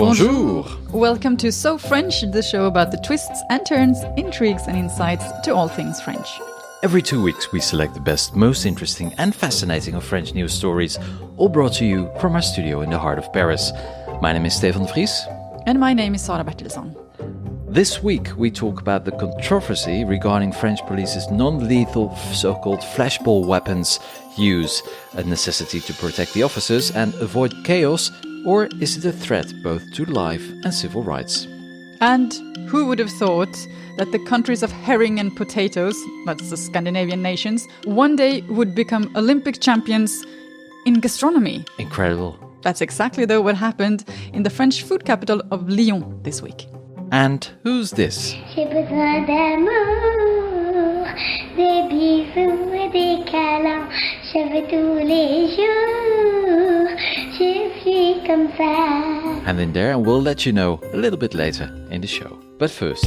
Bonjour. Welcome to So French, the show about the twists and turns, intrigues and insights to all things French. Every 2 weeks we select the best, most interesting and fascinating of French news stories, all brought to you from our studio in the heart of Paris. My name is Stefan de Vries. And my name is Sara Bertilsson. This week we talk about the controversy regarding French police's non-lethal so-called flashball weapons use, a necessity to protect the officers and avoid chaos, or is it a threat both to life and civil rights? And who would have thought that the countries of herring and potatoes, that's the Scandinavian nations, one day would become Olympic champions in gastronomy? Incredible. That's exactly though what happened in the French food capital of Lyon this week. And who's this? J'ai besoin d'amour, des bisous et des câlins. Je veux tous les jours, je suis comme ça. And in there, and we'll let you know a little bit later in the show. But first,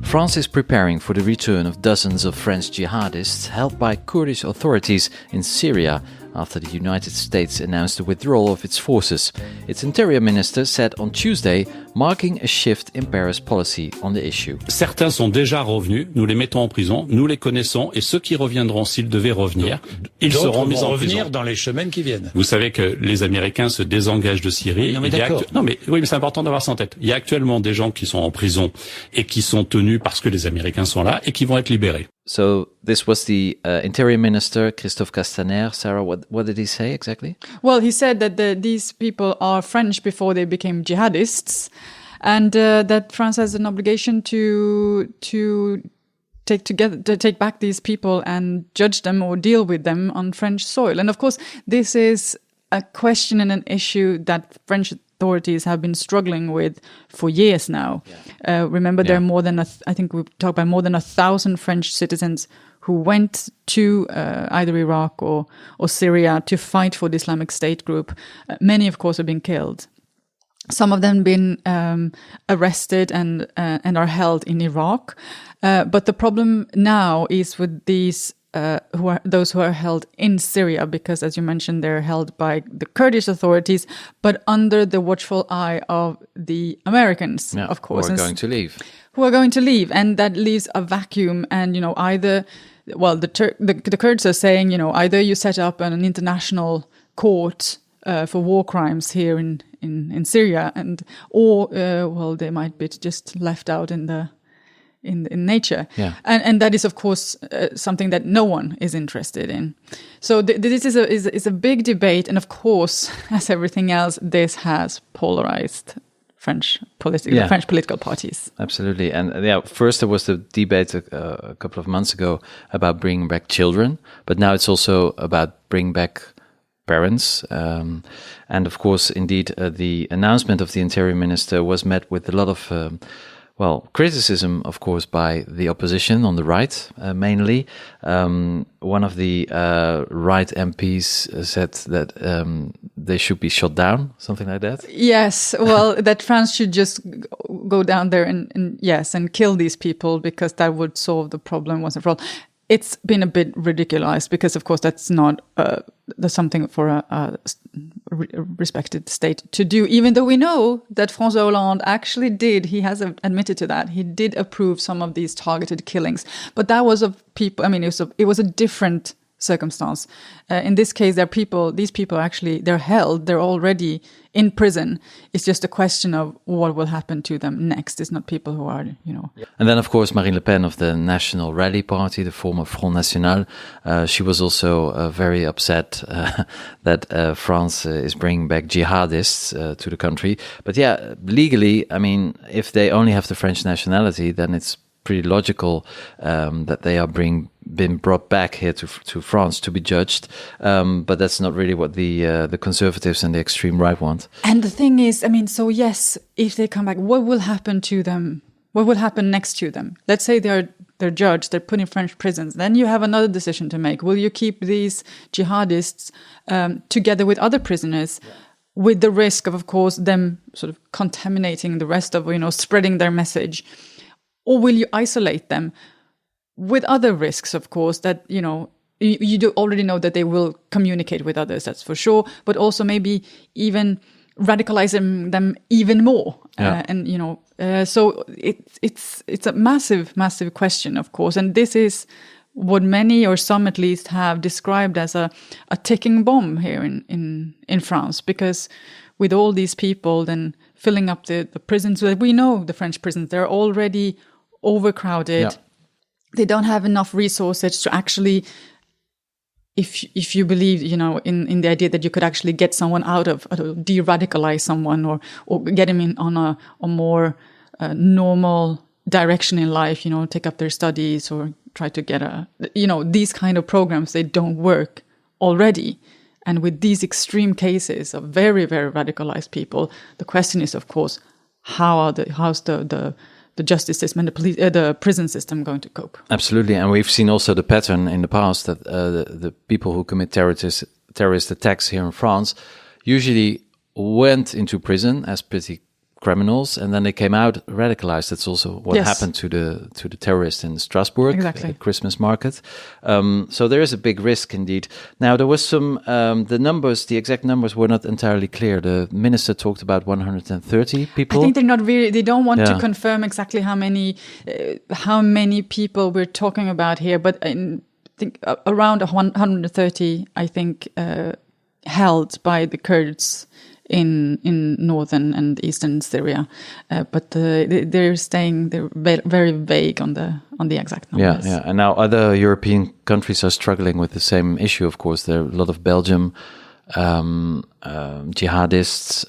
France is preparing for the return of dozens of French jihadists held by Kurdish authorities in Syria after the United States announced the withdrawal of its forces. Its interior minister said on Tuesday, marking a shift in Paris policy on the issue. Certains sont déjà revenus, nous les mettons en prison, nous les connaissons, et ceux qui reviendront, s'ils devaient revenir, ils seront mis en prison. Dans les semaines qui viennent. Vous savez que les Américains se désengagent de Syrie. Non mais d'accord. Oui, mais c'est important d'avoir ça en tête. Il y a actuellement des gens qui sont en prison et qui sont tenus parce que les Américains sont là et qui vont être libérés. So this was the Interior Minister, Christophe Castaner. Sarah, what did he say exactly? Well, he said that these people are French before they became jihadists, and that France has an obligation to take back these people and judge them or deal with them on French soil. And of course, this is a question and an issue that French authorities have been struggling with for years now. Remember, there are more than I think we've talked about more than 1,000 French citizens who went to either Iraq or Syria to fight for the Islamic State group. Many, of course, have been killed. Some of them been arrested and are held in Iraq. But the problem now is with these those who are held in Syria, because, as you mentioned, they're held by the Kurdish authorities, but under the watchful eye of the Americans, of course. Who are going to leave. Who are going to leave. And that leaves a vacuum. And, either, well, the Kurds are saying, either you set up an international court for war crimes here in Syria, or they might be just left out in nature. Yeah. And that is, of course, something that no one is interested in. So this is a big debate. And of course, as everything else, this has polarized French political parties. Absolutely. And first there was the debate a couple of months ago about bringing back children, but now it's also about bringing back parents. And of course, indeed, the announcement of the Interior Minister was met with a lot of criticism, of course, by the opposition on the right, mainly. One of the right MPs said that they should be shot down, something like that. Yes, well, that France should just go down there and kill these people, because that would solve the problem once and for all. It's been a bit ridiculized because, of course, that's not that's something for a respected state to do, even though we know that François Hollande actually did. He has admitted to that. He did approve some of these targeted killings. But that was of people. I mean, it was a different circumstance. In this case, these people actually, they're held. They're already in prison. It's just a question of what will happen to them next. It's not people who are, And then, of course, Marine Le Pen of the National Rally Party, the former Front National, she was also very upset that France is bringing back jihadists to the country. But legally, I mean, if they only have the French nationality, then it's pretty logical that they are been brought back here to France to be judged, but that's not really what the conservatives and the extreme right want. And the thing is, I mean, so yes, if they come back, what will happen to them? What will happen next to them? Let's say they're judged, they're put in French prisons. Then you have another decision to make. Will you keep these jihadists together with other prisoners? Yeah. With the risk of course, them sort of contaminating the rest of, spreading their message. Or will you isolate them with other risks, of course, that, you do already know that they will communicate with others, that's for sure, but also maybe even radicalizing them even more. And, you know, so it's a massive question, of course. And this is what many, or some at least, have described as a ticking bomb here in France, because with all these people then filling up the prisons, we know the French prisons, they're already overcrowded. Yeah. They don't have enough resources to actually, if you believe, you know, in the idea that you could actually get someone out of, de-radicalize someone, or get them in on a more normal direction in life, you know, take up their studies or try to get these kind of programs, they don't work already. And with these extreme cases of very, very radicalized people, the question is, of course, how's the justice system and the prison system going to cope? Absolutely, and we've seen also the pattern in the past that the people who commit terrorist attacks here in France usually went into prison as petty criminals, and then they came out radicalized. That's also what happened to the terrorists in Strasbourg, exactly. Christmas market. So there is a big risk indeed. Now there was some the exact numbers were not entirely clear. The minister talked about 130 people. I think they're not really. They don't want to confirm exactly how many people we're talking about here, but I think around 130. I think held by the Kurds in northern and eastern Syria, but they're very vague on the exact numbers. Yeah. And now other European countries are struggling with the same issue. Of course, there are a lot of Belgium jihadists,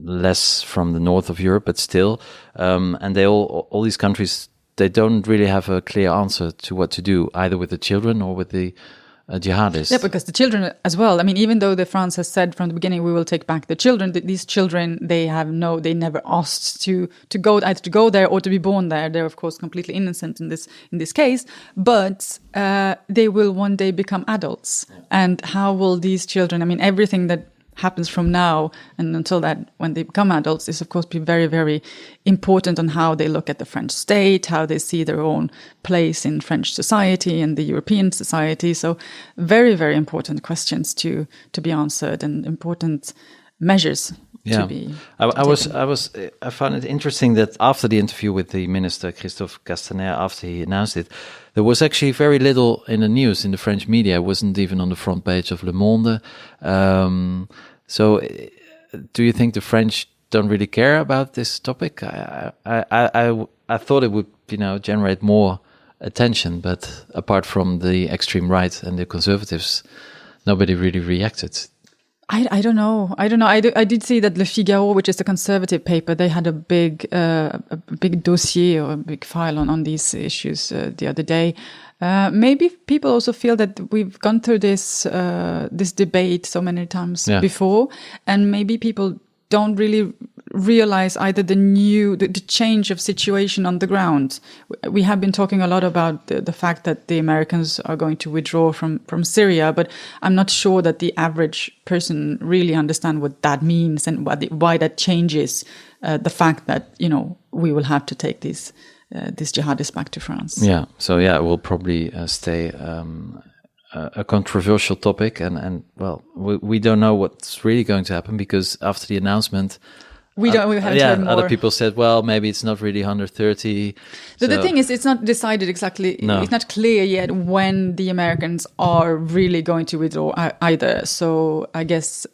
less from the north of Europe, but still, and they all these countries, they don't really have a clear answer to what to do, either with the children or with the jihadists. Yeah, because the children as well. I mean, even though France has said from the beginning we will take back the children, these children, they never asked to go either to go there or to be born there. They're of course completely innocent in this case, but they will one day become adults. Yeah. And how will these children? I mean, everything that happens from now and until that, when they become adults, is of course be very, very important on how they look at the French state, how they see their own place in French society and the European society. So very, very important questions to be answered, and important measures to be I found it interesting that after the interview with the minister Christophe Castaner, after he announced it, there was actually very little in the news, in the French media. It wasn't even on the front page of Le Monde. So do you think the French don't really care about this topic? I thought it would, generate more attention, but apart from the extreme right and the conservatives, nobody really reacted. I don't know. I did see that Le Figaro, which is the conservative paper, they had a big dossier or a big file on these issues the other day. Maybe people also feel that we've gone through this debate so many times before, and maybe people don't really realize either the change of situation on the ground. We have been talking a lot about the fact that the Americans are going to withdraw from Syria, but I'm not sure that the average person really understand what that means and why that changes the fact that, we will have to take these jihadists back to France. Yeah. So it will probably stay a controversial topic, and we don't know what's really going to happen, because after the announcement, we haven't heard more. Other people said, well, maybe it's not really 130. The thing is, it's not decided exactly. No. It's not clear yet when the Americans are really going to withdraw either. So I guess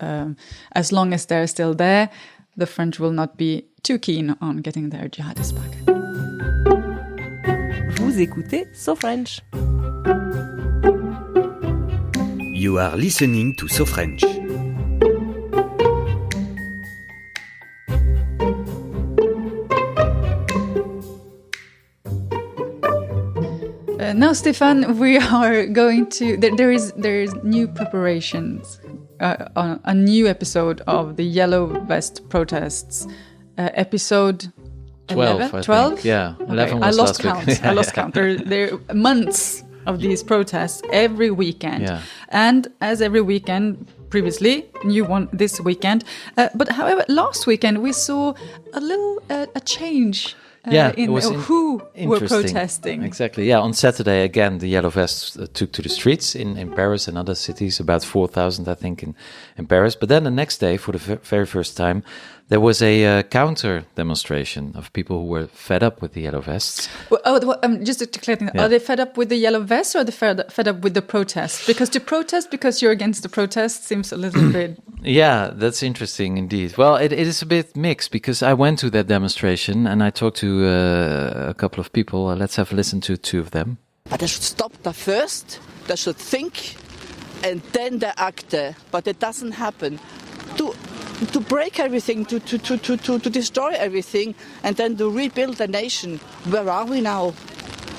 as long as they're still there, the French will not be too keen on getting their jihadists back. Vous écoutez So French. You are listening to So French. Now, Stefan, we are going to. There is new preparations on a new episode of the Yellow Vest protests. Episode 12. 12? Yeah, 11 was I lost last count. week. I lost count. There are months of these protests every weekend. Yeah. And as every weekend previously, new one this weekend. But however, last weekend we saw a change who were interesting. protesting. Exactly. Yeah. On Saturday, again, the Yellow Vests took to the streets in Paris and other cities, about 4,000, I think, in Paris. But then the next day, for the very first time, there was a counter demonstration of people who were fed up with the Yellow Vests. Just to clear things, are they fed up with the Yellow Vests or are they fed up with the protest? Because to protest because you're against the protest seems a little bit... Yeah, that's interesting indeed. Well, it is a bit mixed because I went to that demonstration and I talked to a couple of people. Let's have a listen to two of them. But they should stop that first, they should think, and then they act. But it doesn't happen. To break everything, to destroy everything, and then to rebuild the nation. Where are we now?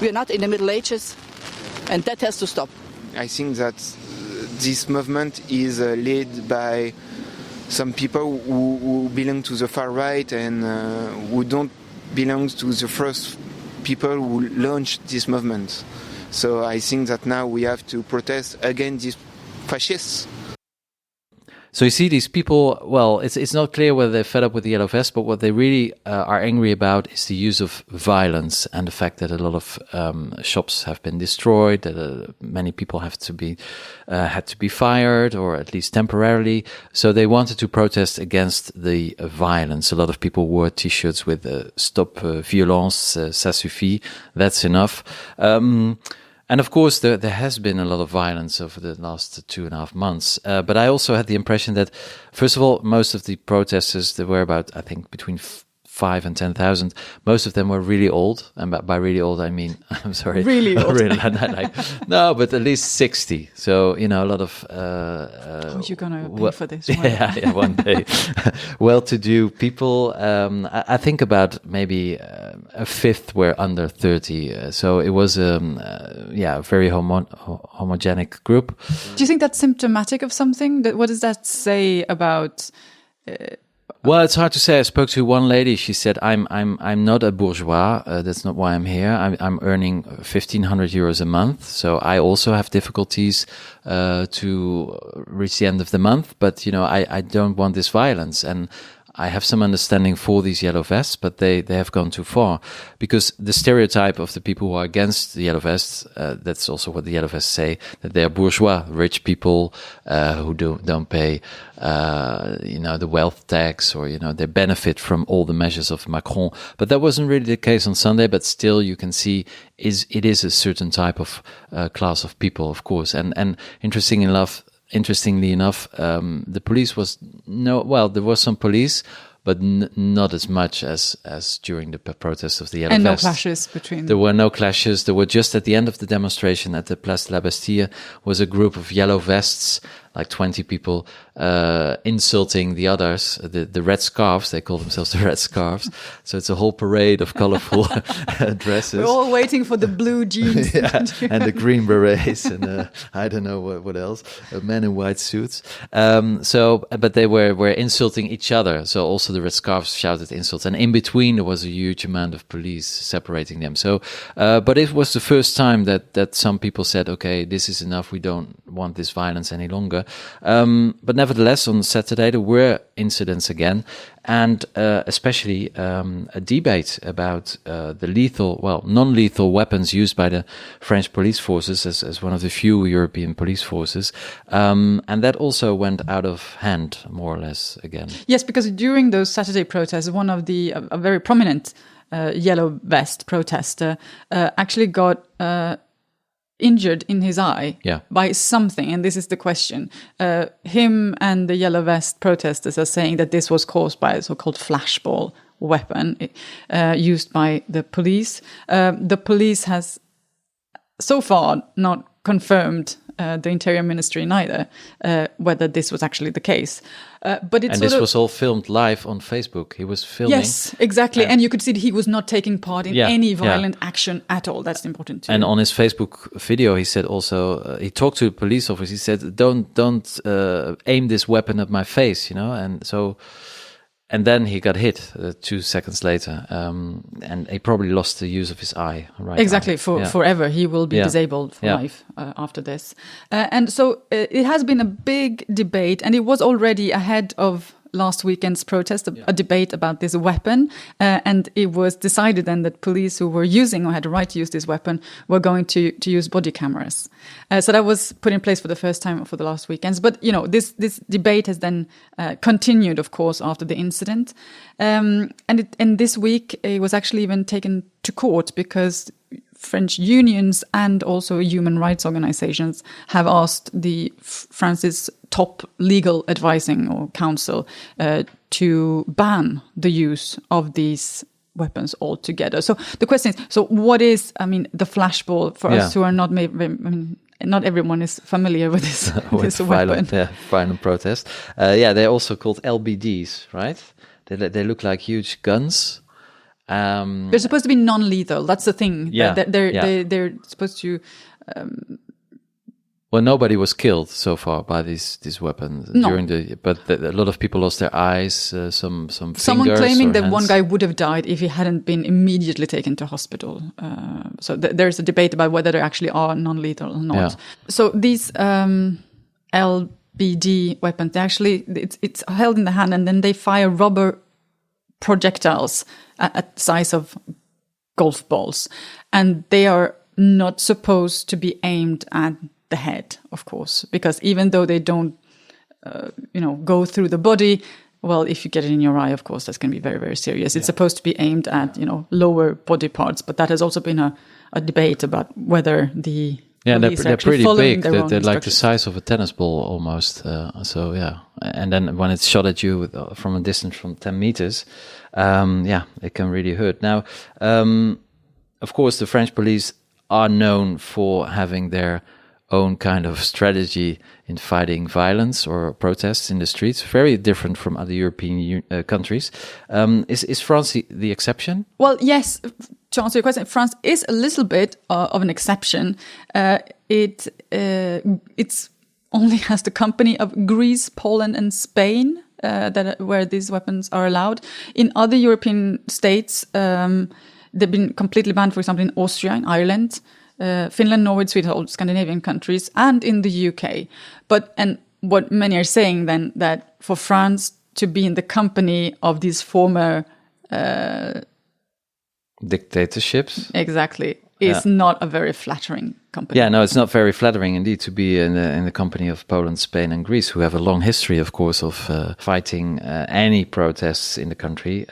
We are not in the Middle Ages, and that has to stop. I think that this movement is led by some people who belong to the far right and who don't belong to the first people who launched this movement. So I think that now we have to protest against these fascists. So you see these people, well, it's not clear whether they're fed up with the Yellow Vest, but what they really are angry about is the use of violence and the fact that a lot of shops have been destroyed, that many people had to be fired, or at least temporarily. So they wanted to protest against the violence. A lot of people wore T-shirts with "Stop violence, ça suffit," that's enough. And of course, there has been a lot of violence over the last 2.5 months. But I also had the impression that, first of all, most of the protesters, there were about, I think, between 5,000 and 10,000. Most of them were really old, and by really old I mean, I'm sorry, really old. No, but at least 60. So a lot of. You're gonna pay for this one. Yeah, one day. Well-to-do people. I think about maybe a fifth were under 30. So it was a very homogenic group. Do you think that's symptomatic of something? What does that say about? Well, it's hard to say. I spoke to one lady. She said, "I'm not a bourgeois. That's not why I'm here. I'm earning 1,500 euros a month. So I also have difficulties to reach the end of the month. But I don't want this violence. And I have some understanding for these Yellow Vests, but they have gone too far, because the stereotype of the people who are against the Yellow Vests, that's also what the Yellow Vests say, that they are bourgeois, rich people who don't pay, the wealth tax, or they benefit from all the measures of Macron. But that wasn't really the case on Sunday. But still, you can see it is a certain type of class of people, of course, and Interestingly enough, the police there was some police, but not as much as during the protests of the Yellow Vests. And no clashes between... There were no clashes. There were just at the end of the demonstration at the Place de la Bastille was a group of Yellow Vests, like 20 people, insulting the others, the red scarves. They call themselves the red scarves. So it's a whole parade of colorful dresses. We're all waiting for the blue jeans. And the green berets and I don't know what else, men in white suits. But they were insulting each other. So also the red scarves shouted insults. And in between there was a huge amount of police separating them. So, but it was the first time that some people said, okay, this is enough. We don't want this violence any longer. But nevertheless, on Saturday, there were incidents again, and especially a debate about the non-lethal weapons used by the French police forces as one of the few European police forces. And that also went out of hand, more or less, again. Yes, because during those Saturday protests, one of a very prominent Yellow Vest protester actually got... injured in his eye by something, and this is the question. Him and the Yellow Vest protesters are saying that this was caused by a so-called flashball weapon used by the police. The police has so far not confirmed, the Interior Ministry neither, whether this was actually the case. But this was all filmed live on Facebook. He was filming. Yes, exactly. And you could see that he was not taking part in any violent action at all. That's important too. And on his Facebook video, he said also, he talked to the police officer. He said, don't aim this weapon at my face, and so... And then he got hit 2 seconds later, and he probably lost the use of his eye. Right? Exactly, forever. He will be disabled for life after this. And so it has been a big debate, and it was already ahead of last weekend's protest, a debate about this weapon, and it was decided then that police who were using or had the right to use this weapon were going to use body cameras. So that was put in place for the first time for the last weekends. But, this debate has then continued, of course, after the incident. And this week it was actually even taken to court because French unions and also human rights organizations have asked France's top legal advising or council to ban the use of these weapons altogether. So the question is, what is, the flashball for us who are not, not everyone is familiar with this, this weapon. Violent protest. They're also called LBDs, right? They look like huge guns. They're supposed to be non-lethal. That's the thing. They're supposed to. Well, nobody was killed so far by these weapons during but a lot of people lost their eyes. Some someone fingers claiming that hands. one guy would have died if he hadn't been immediately taken to hospital. So there's a debate about whether they actually are non-lethal or not. Yeah. So these LBD weapons, they actually it's held in the hand and then they fire rubber projectiles at the size of golf balls, and they are not supposed to be aimed at the head, of course, because even though they don't go through the body, well, if you get it in your eye, of course, that's going to be very, very serious. It's supposed to be aimed at lower body parts, but that has also been a debate about whether the they're pretty big. They're like the size of a tennis ball almost. And then when it's shot at you from a distance from 10 meters, it can really hurt. Now, of course, the French police are known for having their own kind of strategy in fighting violence or protests in the streets, very different from other European countries. Is France the exception? Well, yes. To answer your question, France is a little bit of an exception. It's only has the company of Greece, Poland, and Spain where these weapons are allowed. In other European states, they've been completely banned. For example, in Austria, in Ireland, Finland, Norway, Sweden, all Scandinavian countries, and in the UK. And what many are saying then that for France to be in the company of these former dictatorships, exactly, is not a very flattering company. Yeah, no, it's not very flattering indeed to be in the company of Poland, Spain, and Greece, who have a long history, of course, of fighting any protests in the country.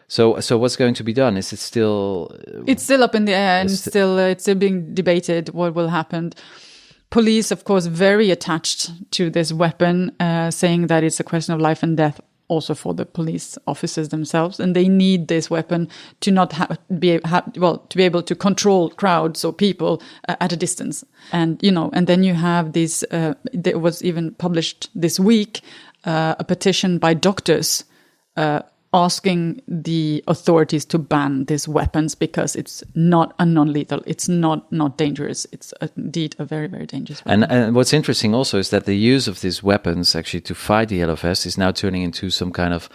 So what's going to be done? Is it still? It's still up in the air, and it's still being debated what will happen. Police, of course, very attached to this weapon, saying that it's a question of life and death also for the police officers themselves, and they need this weapon to not be able to control crowds or people at a distance. And and then you have this. There was even published this week a petition by doctors asking the authorities to ban these weapons because it's not a non-lethal, it's not dangerous, it's indeed a very, very dangerous weapon. And what's interesting also is that the use of these weapons actually to fight the Yellow Vest is now turning into some kind of,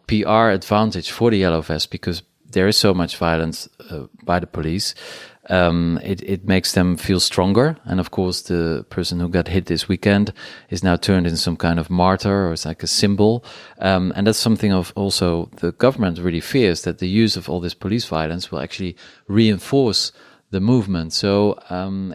PR advantage for the Yellow Vest, because there is so much violence by the police. It makes them feel stronger. And of course, the person who got hit this weekend is now turned into some kind of martyr, or it's like a symbol. And that's something of also the government really fears, that the use of all this police violence will actually reinforce the movement. So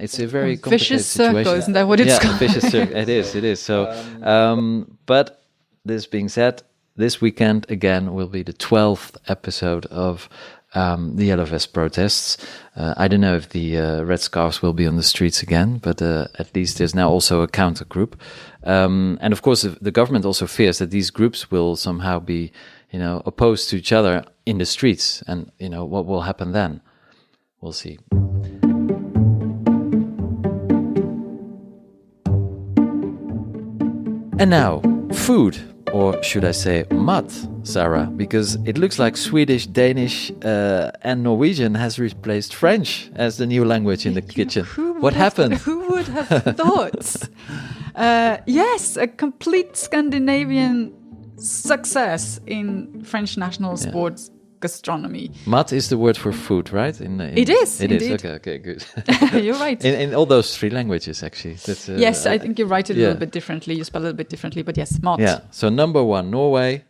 it's a very complicated vicious circle, situation. isn't that what it's called? Yeah, vicious circle. It is. So, but this being said, this weekend again will be the 12th episode of the Yellow Vest protests. I don't know if the Red Scarves will be on the streets again, but at least there's now also a counter group. And of course, the government also fears that these groups will somehow be, opposed to each other in the streets. And, what will happen then? We'll see. And now, food. Or should I say mat, Sarah? Because it looks like Swedish, Danish and Norwegian has replaced French as the new language in the kitchen. What happened? Who would have thought? Yes, a complete Scandinavian success in French national sports gastronomy. Mat is the word for food, right? It is, It indeed. is. Okay, good. You're right. In all those 3 languages, actually. That's, Yes, I think you write it a yeah. little bit differently. You spell it a little bit differently, but yes, mat. Yeah. So number 1, Norway.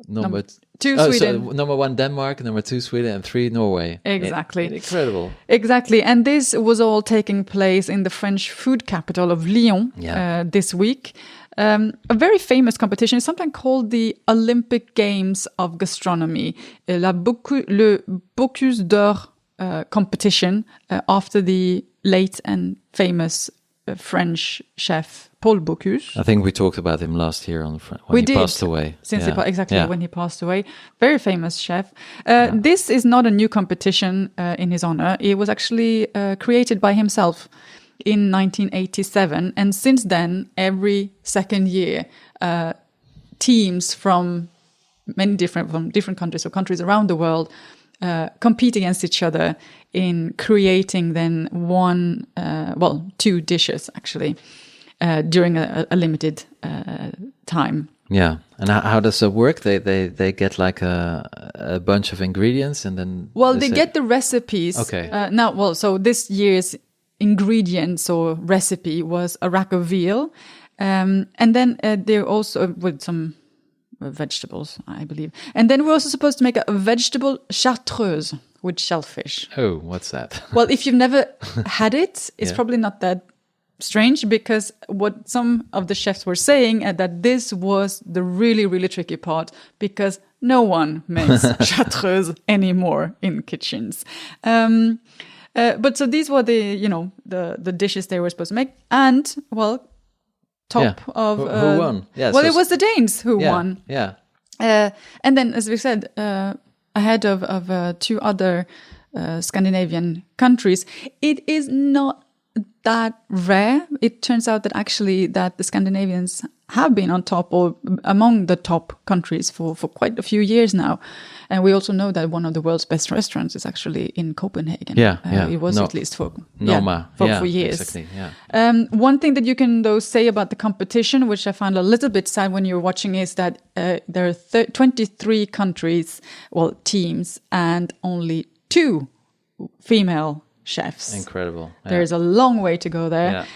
Number 2, so Sweden. number 1, Denmark. Number 2, Sweden. And 3, Norway. Exactly. Incredible. Exactly. And this was all taking place in the French food capital of Lyon this week. A very famous competition, sometimes called the Olympic Games of Gastronomy, le Bocuse d'Or competition, after the late and famous French chef Paul Bocuse. I think we talked about him last year when he passed away. When he passed away. Very famous chef. This is not a new competition in his honor. It was actually created by himself in 1987, and since then, every second year, teams from different countries or countries around the world compete against each other in creating then 2 dishes actually during a limited time. Yeah, and how does it work? They get like a bunch of ingredients, and then they get the recipes. Okay. So this year's ingredients or recipe was a rack of veal, and then they're also with some vegetables, I believe. And then we're also supposed to make a vegetable chartreuse with shellfish. Oh, what's that? Well, if you've never had it, it's probably not that strange, because what some of the chefs were saying that this was the really, really tricky part, because no one makes chartreuse anymore in kitchens. But so these were the dishes they were supposed to make, and top of who won? Yeah, it was the Danes who won. Yeah, and then, as we said, ahead of 2 other Scandinavian countries, it is not that rare. It turns out that actually that the Scandinavians have been on top or among the top countries for quite a few years now. And we also know that one of the world's best restaurants is actually in Copenhagen. It was at least for years. Exactly, yeah. One thing that you can though say about the competition, which I found a little bit sad when you're watching, is that there are 23 countries, teams, and only 2 female chefs. Incredible. Yeah. There's a long way to go there.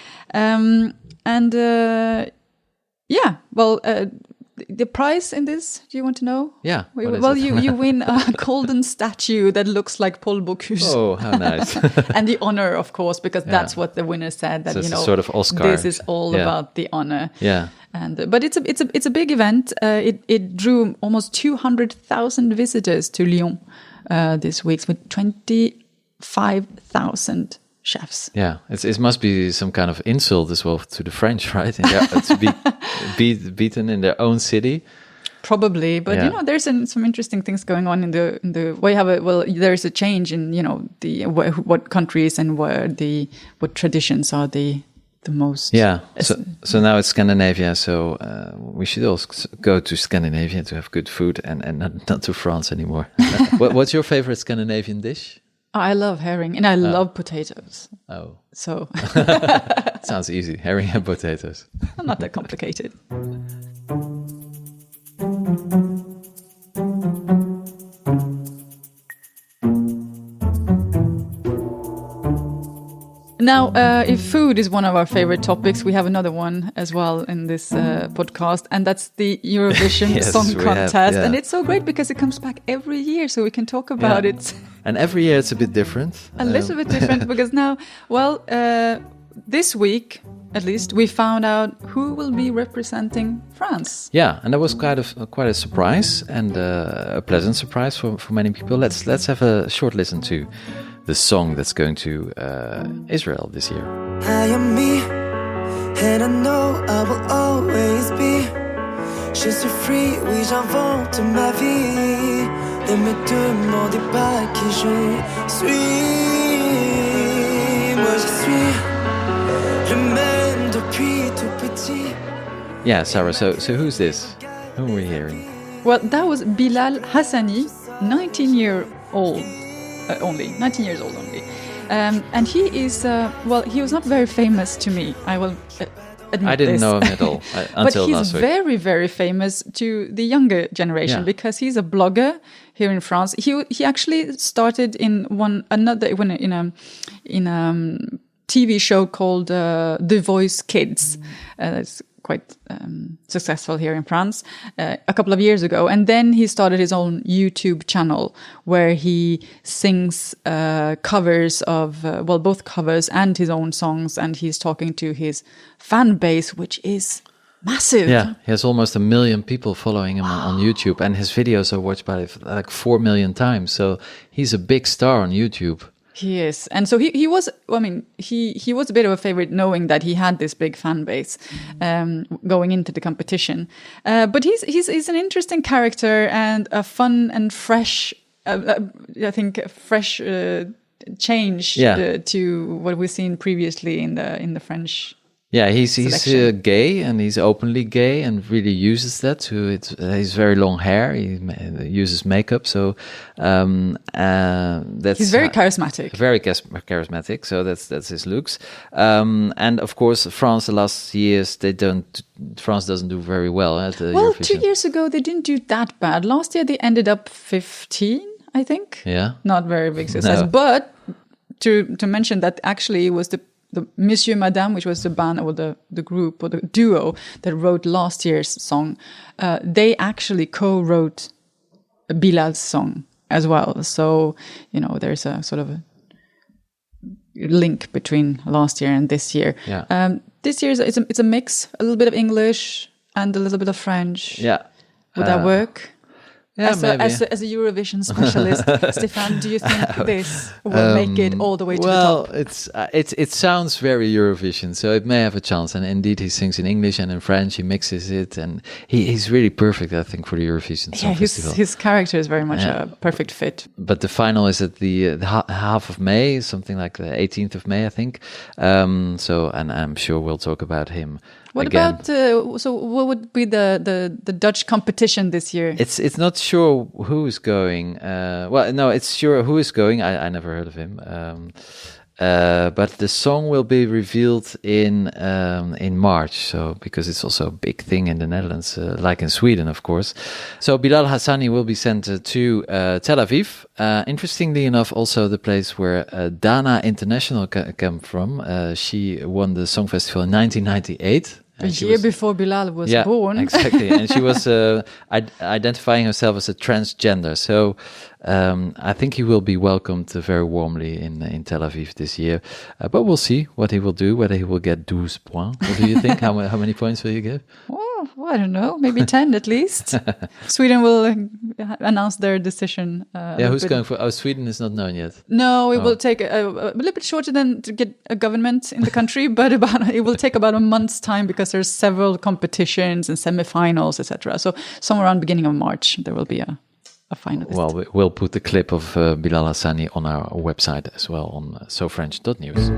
The prize in this, do you want to know? Yeah. You win a golden statue that looks like Paul Bocuse. Oh, how nice. And the honor, of course, because that's what the winner said, that, so it's a sort of Oscar. This is all about the honor. Yeah. But it's a big event. It drew almost 200,000 visitors to Lyon this week, with 25,000 chefs. Yeah, it must be some kind of insult as well to the French, right? To be beaten in their own city. Probably, but there's some interesting things going on in the way there's a change in what countries and what traditions are the most. Yeah, so now it's Scandinavia, so we should also go to Scandinavia to have good food and not to France anymore. What's your favorite Scandinavian dish? I love herring, and I love potatoes. Oh. So. Sounds easy, herring and potatoes. Not that complicated. Now, if food is one of our favorite topics, we have another one as well in this podcast, and that's the Eurovision Song Contest. And it's so great because it comes back every year, so we can talk about it. And every year it's a bit different. A little bit different, because now, this week, at least, we found out who will be representing France. Yeah, and that was quite a surprise, and a pleasant surprise for many people. Let's have a short listen to the song that's going to Israel this year. I am me, and I know I will always be. Je suis free, oui j'invente ma vie. Ne me demandez pas qui je suis. Moi je suis le même depuis tout petit. Yeah, Sarah, so who's this? Who are we hearing? Well, that was Bilal Hassani, 19 years old only. And he is, he was not very famous to me, I will admit I didn't this. know him at all until last week. But he's very, very famous to the younger generation because he's a blogger. here in France. He actually started in a TV show called The Voice Kids. It's quite successful here in France a couple of years ago. And then he started his own YouTube channel where he sings covers of, both covers and his own songs. And he's talking to his fan base, which is massive. Yeah, he has almost 1 million people following him on YouTube. And his videos are watched by like 4 million times. So he's a big star on YouTube. He is. And so he was, he was a bit of a favorite knowing that he had this big fan base going into the competition. But he's an interesting character and a fun and fresh, I think, fresh change to what we've seen previously in the French. Yeah, he's gay and he's openly gay and really uses that to he's very long hair. He uses makeup, so that's he's very charismatic. Very charismatic. So that's his looks. And of course, France the last years France doesn't do very well at the Eurovision. 2 years ago they didn't do that bad. Last year they ended up 15, I think. Yeah, not very big success. No. But to mention that actually it was the Monsieur Madame, which was the band or the group or the duo that wrote last year's song, they actually co-wrote Bilal's song as well. So, there's a sort of a link between last year and this year. Yeah. This year it's a mix, a little bit of English and a little bit of French. Yeah. Would that work? Yeah, as a Eurovision specialist, Stefan, do you think this will make it all the way to the top? Well, it sounds very Eurovision, so it may have a chance. And indeed, he sings in English and in French. He mixes it, and he's really perfect, I think, for the Eurovision Song Festival. His character is very much a perfect fit. But the final is at the half of May, something like the 18th of May, I think. So, and I'm sure we'll talk about him. What again. About so? What would be the Dutch competition this year? It's not sure who is going. It's sure who is going. I never heard of him. But the song will be revealed in March. So because it's also a big thing in the Netherlands, like in Sweden, of course. So Bilal Hassani will be sent to Tel Aviv. Interestingly enough, also the place where Dana International came from. She won the Song Festival in 1998. A year before Bilal was born. Exactly. And she was identifying herself as a transgender. So I think he will be welcomed very warmly in Tel Aviv this year. But we'll see what he will do, whether he will get 12 points. What do you think? How many points will you give? Oh, I don't know. Maybe 10 at least. Sweden will announce their decision. Who's going for? Oh, Sweden is not known yet. No, it will take a little bit shorter than to get a government in the country, but it will take about a month's time because there's several competitions and semifinals, etc. So somewhere around beginning of March, there will be a finalist. Well, we'll put the clip of Bilal Hassani on our website as well on sofrench.news.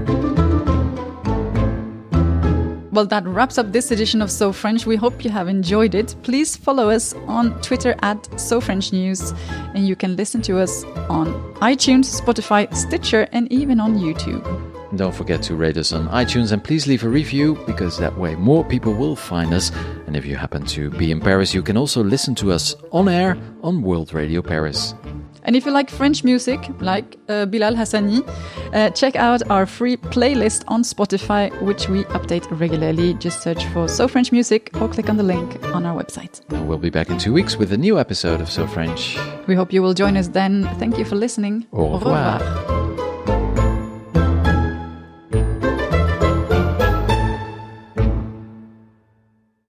Well, that wraps up this edition of So French. We hope you have enjoyed it. Please follow us on Twitter @SoFrenchNews, and you can listen to us on iTunes, Spotify, Stitcher, and even on YouTube. Don't forget to rate us on iTunes and please leave a review, because that way more people will find us. And if you happen to be in Paris, you can also listen to us on air on World Radio Paris. And if you like French music, like Bilal Hassani, check out our free playlist on Spotify, which we update regularly. Just search for So French Music or click on the link on our website. And we'll be back in 2 weeks with a new episode of So French. We hope you will join us then. Thank you for listening. Au revoir.